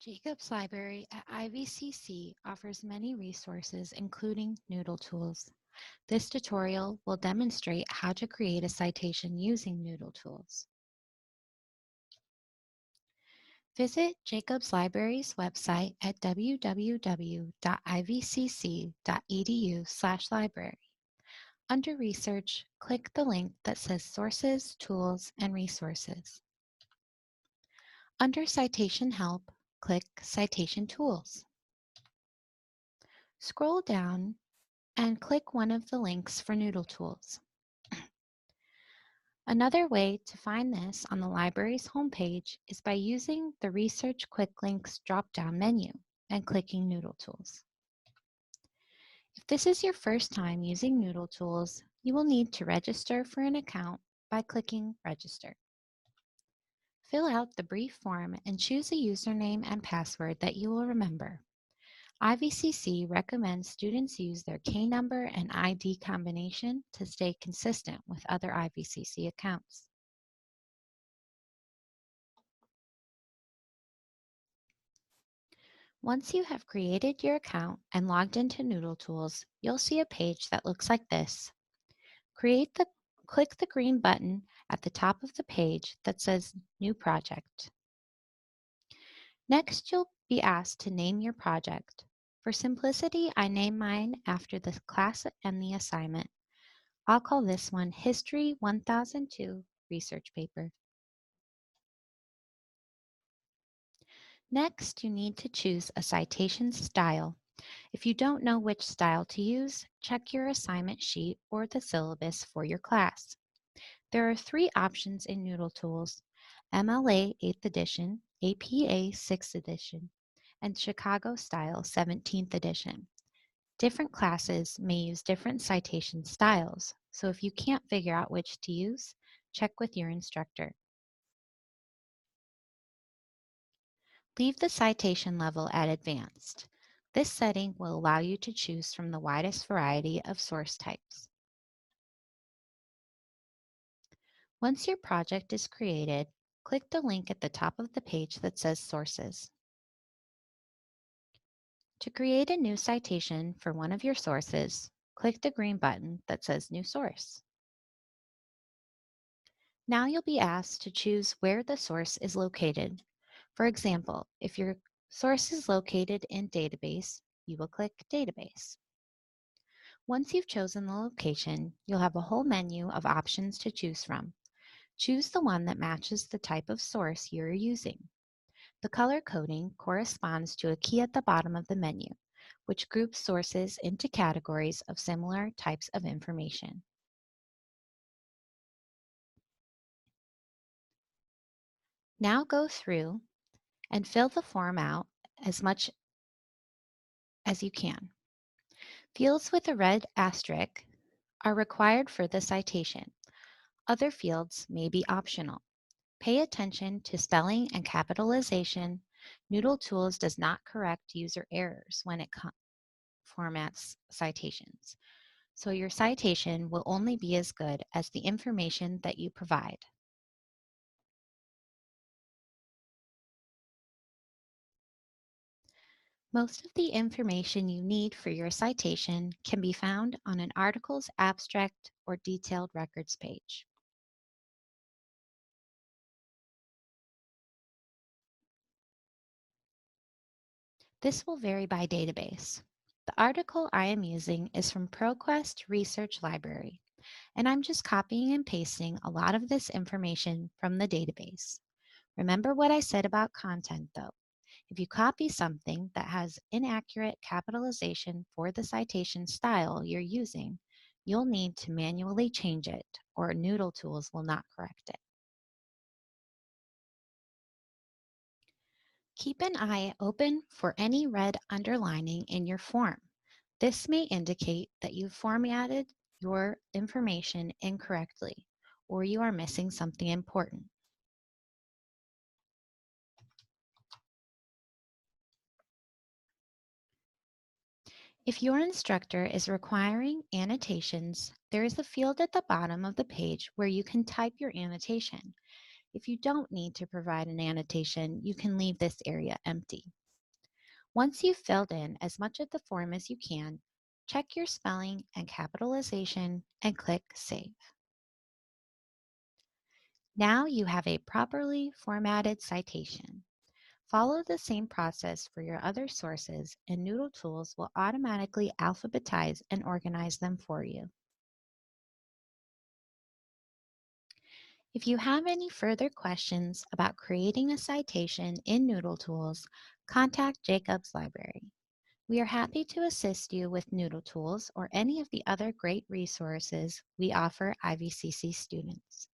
Jacob's Library at IVCC offers many resources, including NoodleTools. This tutorial will demonstrate how to create a citation using NoodleTools. Visit Jacobs Library's website at www.ivcc.edu/library. Under Research, click the link that says Sources, Tools, and Resources. Under Citation Help, click Citation Tools. Scroll down and click one of the links for NoodleTools. Another way to find this on the library's homepage is by using the Research Quick Links drop-down menu and clicking NoodleTools. If this is your first time using NoodleTools, you will need to register for an account by clicking Register. Fill out the brief form and choose a username and password that you will remember. IVCC recommends students use their K number and ID combination to stay consistent with other IVCC accounts. Once you have created your account and logged into NoodleTools, you'll see a page that looks like this. Click the green button at the top of the page that says New Project. Next, you'll be asked to name your project. For simplicity, I name mine after the class and the assignment. I'll call this one History 1002 Research Paper. Next, you need to choose a citation style. If you don't know which style to use, check your assignment sheet or the syllabus for your class. There are 3 options in NoodleTools: MLA 8th edition, APA 6th edition, and Chicago Style 17th edition. Different classes may use different citation styles, so if you can't figure out which to use, check with your instructor. Leave the citation level at Advanced. This setting will allow you to choose from the widest variety of source types. Once your project is created, click the link at the top of the page that says Sources. To create a new citation for one of your sources, click the green button that says New Source. Now you'll be asked to choose where the source is located. For example, if your source is located in Database, you will click Database. Once you've chosen the location, you'll have a whole menu of options to choose from. Choose the one that matches the type of source you're using. The color coding corresponds to a key at the bottom of the menu, which groups sources into categories of similar types of information. Now go through and fill the form out as much as you can. Fields with a red asterisk are required for the citation. Other fields may be optional. Pay attention to spelling and capitalization. NoodleTools does not correct user errors when it formats citations, so your citation will only be as good as the information that you provide. Most of the information you need for your citation can be found on an article's abstract or detailed records page. This will vary by database. The article I am using is from ProQuest Research Library, and I'm just copying and pasting a lot of this information from the database. Remember what I said about content, though. If you copy something that has inaccurate capitalization for the citation style you're using, you'll need to manually change it, or NoodleTools will not correct it. Keep an eye open for any red underlining in your form. This may indicate that you've formatted your information incorrectly, or you are missing something important. If your instructor is requiring annotations, there is a field at the bottom of the page where you can type your annotation. If you don't need to provide an annotation, you can leave this area empty. Once you've filled in as much of the form as you can, check your spelling and capitalization and click Save. Now you have a properly formatted citation. Follow the same process for your other sources, and NoodleTools will automatically alphabetize and organize them for you. If you have any further questions about creating a citation in NoodleTools, contact Jacob's Library. We are happy to assist you with NoodleTools or any of the other great resources we offer IVCC students.